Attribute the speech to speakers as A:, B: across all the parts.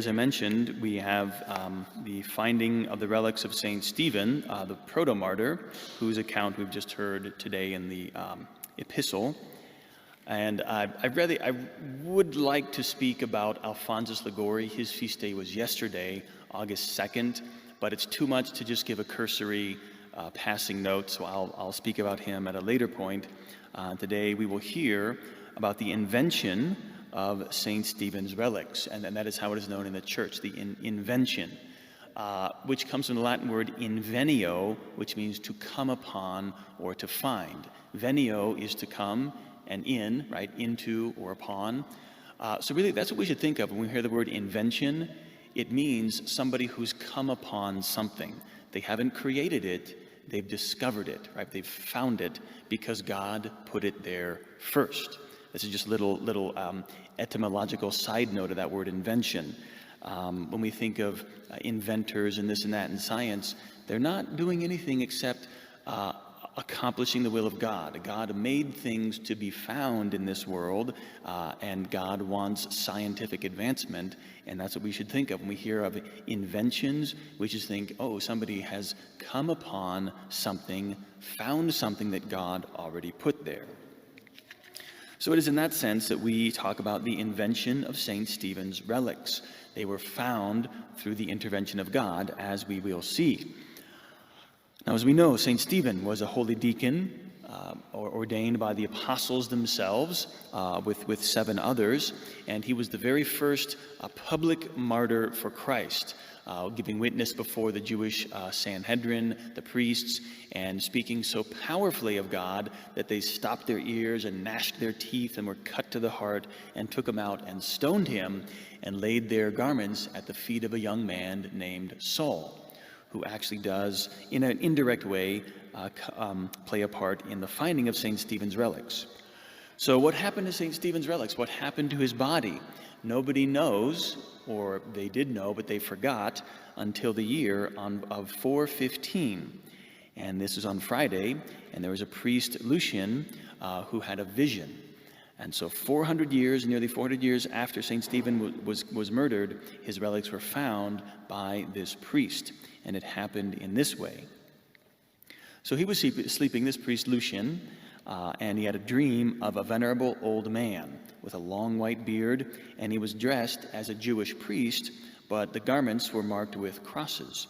A: as I mentioned, we have the finding of the relics of Saint Stephen, the proto-martyr, whose account we've just heard today in the epistle. And I would like to speak about Alphonsus Liguori. His feast day was yesterday, August 2nd, but it's too much to just give a cursory passing note, so I'll speak about him at a later point. Today we will hear about the invention of Saint Stephen's relics, and that is how it is known in the church, the invention, which comes from the Latin word invenio, which means to come upon or to find. Venio is to come, and in, right, into or upon. So really that's what we should think of when we hear the word invention. It means somebody who's come upon something. They haven't created it, they've discovered it, right? They've found it because God put it there first. This is just a little etymological side note of that word invention. When we think of inventors and this and that in science, they're not doing anything except accomplishing the will of God. God made things to be found in this world, and God wants scientific advancement, and that's what we should think of when we hear of inventions. We just think, oh, somebody has come upon something, found something that God already put there. So it is in that sense that we talk about the invention of St. Stephen's relics. They were found through the intervention of God, as we will see. Now, as we know, St. Stephen was a holy deacon, ordained by the apostles themselves, with 7 others, and he was the very first public martyr for Christ, giving witness before the Jewish Sanhedrin, the priests, and speaking so powerfully of God that they stopped their ears and gnashed their teeth and were cut to the heart and took him out and stoned him and laid their garments at the feet of a young man named Saul, who actually does, in an indirect way, play a part in the finding of St. Stephen's relics. So what happened to St. Stephen's relics? What happened to his body? Nobody knows, or they did know, but they forgot until the year of 415. And this is on Friday, and there was a priest, Lucian, who had a vision. And so 400 years, nearly 400 years after St. Stephen was murdered, his relics were found by this priest. And it happened in this way. So he was sleeping, this priest Lucian, and he had a dream of a venerable old man with a long white beard, and he was dressed as a Jewish priest, but the garments were marked with crosses.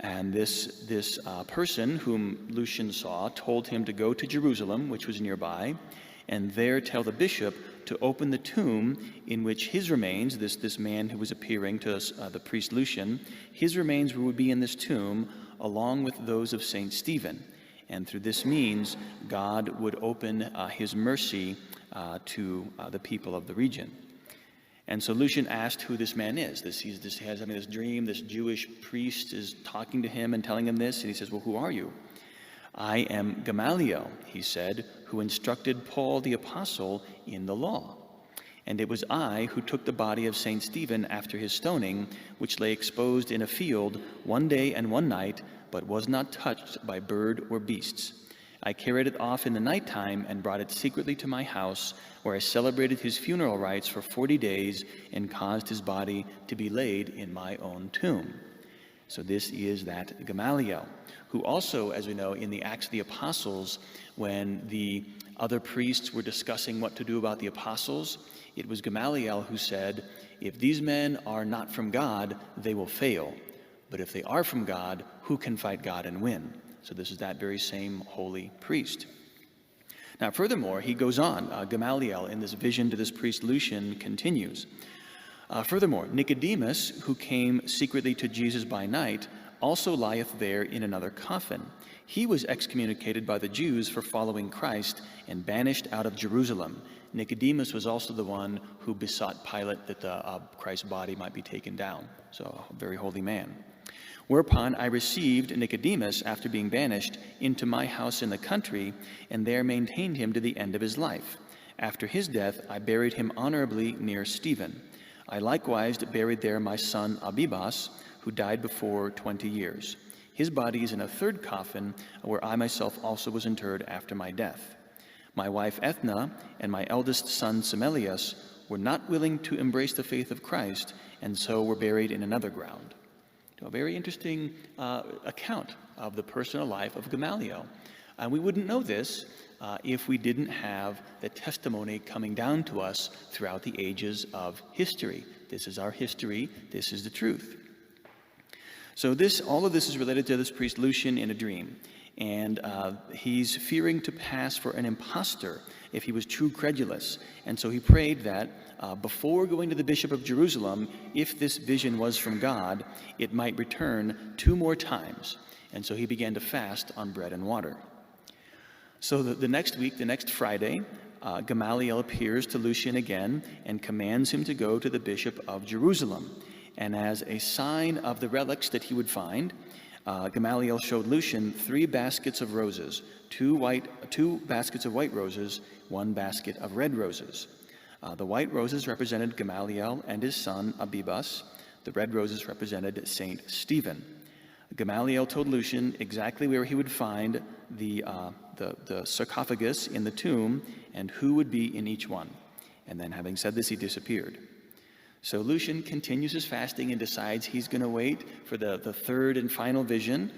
A: And this person whom Lucian saw told him to go to Jerusalem, which was nearby, and there tell the bishop to open the tomb in which his remains, this man who was appearing to the priest Lucian, his remains would be in this tomb along with those of St. Stephen. And through this means, God would open his mercy to the people of the region. And so Lucian asked who this man is. He has this dream, this Jewish priest is talking to him and telling him this, and he says, well, who are you? I am Gamaliel, he said, who instructed Paul the apostle in the law. And it was I who took the body of St. Stephen after his stoning, which lay exposed in a field 1 day and 1 night, but was not touched by bird or beasts. I carried it off in the nighttime and brought it secretly to my house, where I celebrated his funeral rites for 40 days and caused his body to be laid in my own tomb. So this is that Gamaliel, who also, as we know, in the Acts of the Apostles, when the other priests were discussing what to do about the apostles, it was Gamaliel who said, if these men are not from God, they will fail. But if they are from God, who can fight God and win? So this is that very same holy priest. Now, furthermore, he goes on. Gamaliel, in this vision to this priest Lucian, continues. Furthermore, Nicodemus, who came secretly to Jesus by night, also lieth there in another coffin. He was excommunicated by the Jews for following Christ and banished out of Jerusalem. Nicodemus was also the one who besought Pilate that Christ's body might be taken down. So, a very holy man. Whereupon I received Nicodemus, after being banished, into my house in the country, and there maintained him to the end of his life. After his death, I buried him honorably near Stephen. I likewise buried there my son Abibas, who died before 20 years. His body is in a third coffin, where I myself also was interred after my death. My wife Ethna and my eldest son Semelius were not willing to embrace the faith of Christ, and so were buried in another ground. A very interesting account of the personal life of Gamaliel. And we wouldn't know this if we didn't have the testimony coming down to us throughout the ages of history. This is our history. This is the truth. So all of this is related to this priest Lucian in a dream. And he's fearing to pass for an impostor if he was true credulous. And so he prayed that before going to the bishop of Jerusalem, if this vision was from God, it might return 2 more times. And so he began to fast on bread and water. So the next week, the next Friday, Gamaliel appears to Lucian again and commands him to go to the bishop of Jerusalem. And as a sign of the relics that he would find, Gamaliel showed Lucian 3 baskets of roses, 2 baskets of white roses, 1 basket of red roses. The white roses represented Gamaliel and his son Abibas. The red roses represented Saint Stephen. Gamaliel told Lucian exactly where he would find the sarcophagus in the tomb and who would be in each one. And then, having said this, he disappeared. So Lucian continues his fasting and decides he's going to wait for the 3rd and final vision.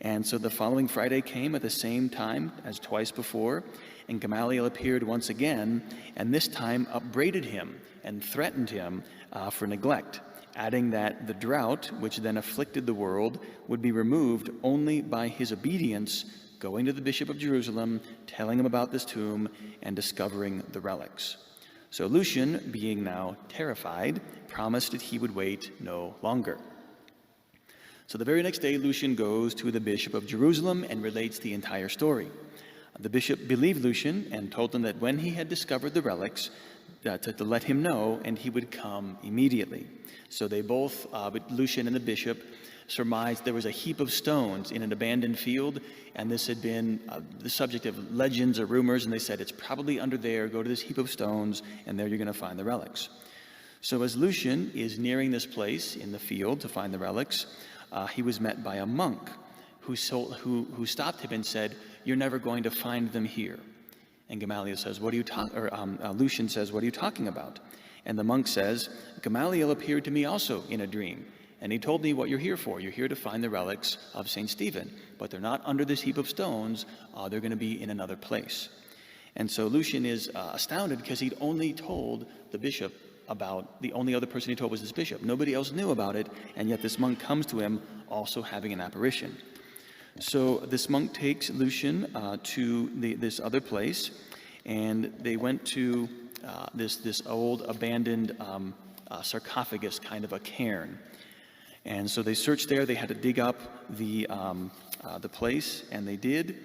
A: And so the following Friday came at the same time as twice before, and Gamaliel appeared once again, and this time upbraided him and threatened him for neglect, adding that the drought, which then afflicted the world, would be removed only by his obedience, going to the bishop of Jerusalem, telling him about this tomb, and discovering the relics. So Lucian, being now terrified, promised that he would wait no longer. So the very next day, Lucian goes to the bishop of Jerusalem and relates the entire story. The bishop believed Lucian and told him that when he had discovered the relics, to let him know, and he would come immediately. So they both, Lucian and the bishop, surmised there was a heap of stones in an abandoned field, and this had been the subject of legends or rumors, and they said, it's probably under there, go to this heap of stones, and there you're going to find the relics. So as Lucian is nearing this place in the field to find the relics, he was met by a monk who stopped him and said, you're never going to find them here. And Gamaliel says, Lucian says, what are you talking about? And the monk says, Gamaliel appeared to me also in a dream. And he told me what you're here for. You're here to find the relics of St. Stephen. But they're not under this heap of stones. They're going to be in another place. And so Lucian is astounded because he'd only told the bishop about, the only other person he told was this bishop. Nobody else knew about it. And yet this monk comes to him also having an apparition. So this monk takes Lucian to this other place. And they went to this old abandoned sarcophagus, kind of a cairn. And so they searched there. They had to dig up the place, and they did.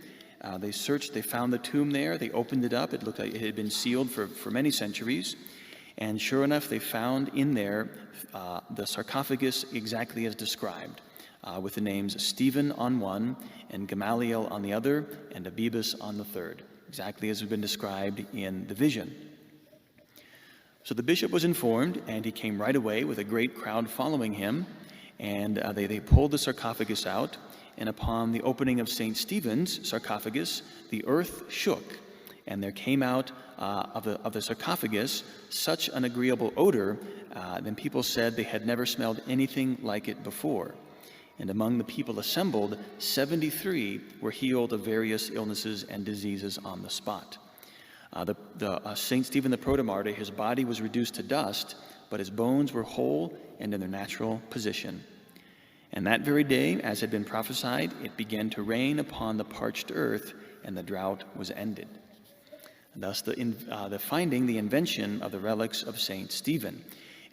A: They searched. They found the tomb there. They opened it up. It looked like it had been sealed for many centuries. And sure enough, they found in there the sarcophagus exactly as described, with the names Stephen on one, and Gamaliel on the other, and Abibas on the third, exactly as had been described in the vision. So the bishop was informed, and he came right away with a great crowd following him. And they pulled the sarcophagus out, and upon the opening of St. Stephen's sarcophagus, the earth shook, and there came out of the sarcophagus such an agreeable odor that people said they had never smelled anything like it before. And among the people assembled, 73 were healed of various illnesses and diseases on the spot. St. Stephen the protomartyr, his body was reduced to dust, but his bones were whole and in their natural position. And that very day, as had been prophesied, it began to rain upon the parched earth, and the drought was ended. And thus the invention of the relics of Saint Stephen.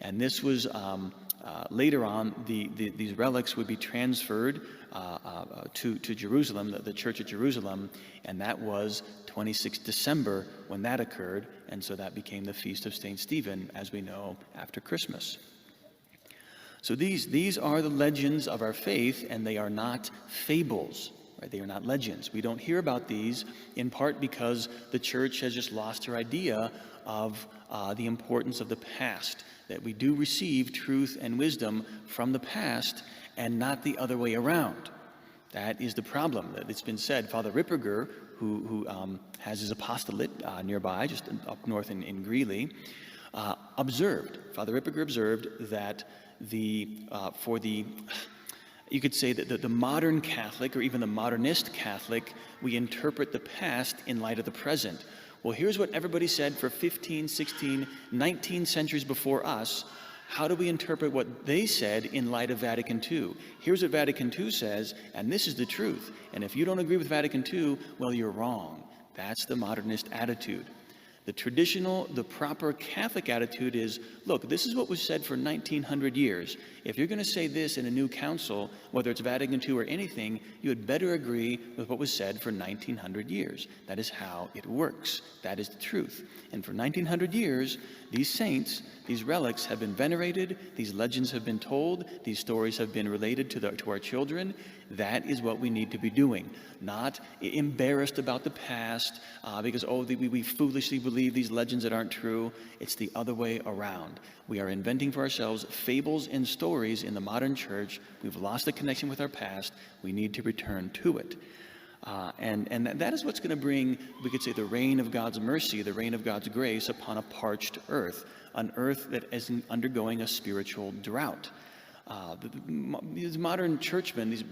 A: And this was later on, these relics would be transferred to Jerusalem, the church at Jerusalem, and that was 26 December when that occurred, and so that became the Feast of St. Stephen, as we know, after Christmas. So these are the legends of our faith, and they are not fables. Right? They are not legends. We don't hear about these in part because the church has just lost her idea of the importance of the past, that we do receive truth and wisdom from the past and not the other way around. That is the problem. It's been said. Father Ripperger, who has his apostolate nearby, just up north in Greeley, Father Ripperger observed that you could say that the modern Catholic, or even the modernist Catholic, we interpret the past in light of the present. Well, here's what everybody said for 15, 16, 19 centuries before us. How do we interpret what they said in light of Vatican II? Here's what Vatican II says, and this is the truth. And if you don't agree with Vatican II, well, you're wrong. That's the modernist attitude. The traditional, the proper Catholic attitude is, look, this is what was said for 1900 years. If you're going to say this in a new council, whether it's Vatican II or anything, you had better agree with what was said for 1900 years. That is how it works. That is the truth. And for 1900 years, these saints, these relics have been venerated, these legends have been told, these stories have been related to our children. That is what we need to be doing. Not embarrassed about the past because, we foolishly believe these legends that aren't true. It's the other way around. We are inventing for ourselves fables and stories in the modern church. We've lost the connection with our past. We need to return to it. And that is what's going to bring, we could say, the rain of God's mercy, the rain of God's grace upon a parched earth, an earth that is undergoing a spiritual drought. These modern churchmen, these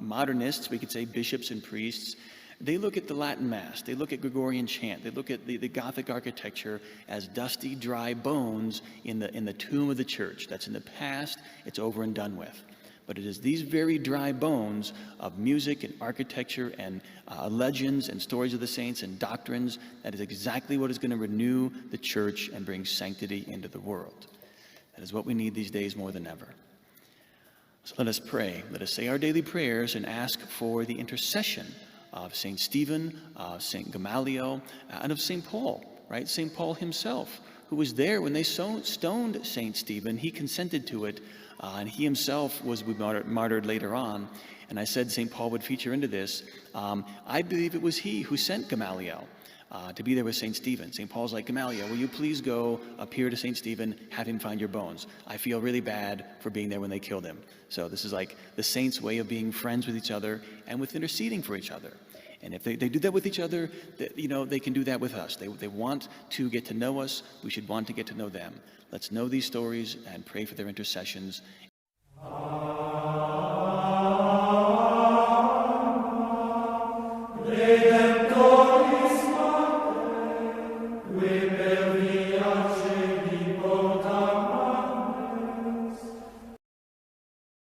A: modernists, we could say bishops and priests, they look at the Latin Mass, they look at Gregorian chant, they look at the Gothic architecture as dusty, dry bones in the tomb of the church. That's in the past, it's over and done with. But it is these very dry bones of music and architecture and legends and stories of the saints and doctrines that is exactly what is going to renew the church and bring sanctity into the world. That is what we need these days more than ever. So let us pray. Let us say our daily prayers and ask for the intercession of St. Stephen, St. Gamaliel, and of St. Paul, right? St. Paul himself, who was there when they stoned St. Stephen. He consented to it, and he himself was martyred later on. And I said St. Paul would feature into this. I believe it was he who sent Gamaliel to be there with St. Stephen. St. Paul's like, Gamaliel, will you please go appear to St. Stephen, have him find your bones? I feel really bad for being there when they killed him. So this is like the saints' way of being friends with each other and with interceding for each other. And if they do that with each other, they can do that with us. They want to get to know us. We should want to get to know them. Let's know these stories and pray for their intercessions.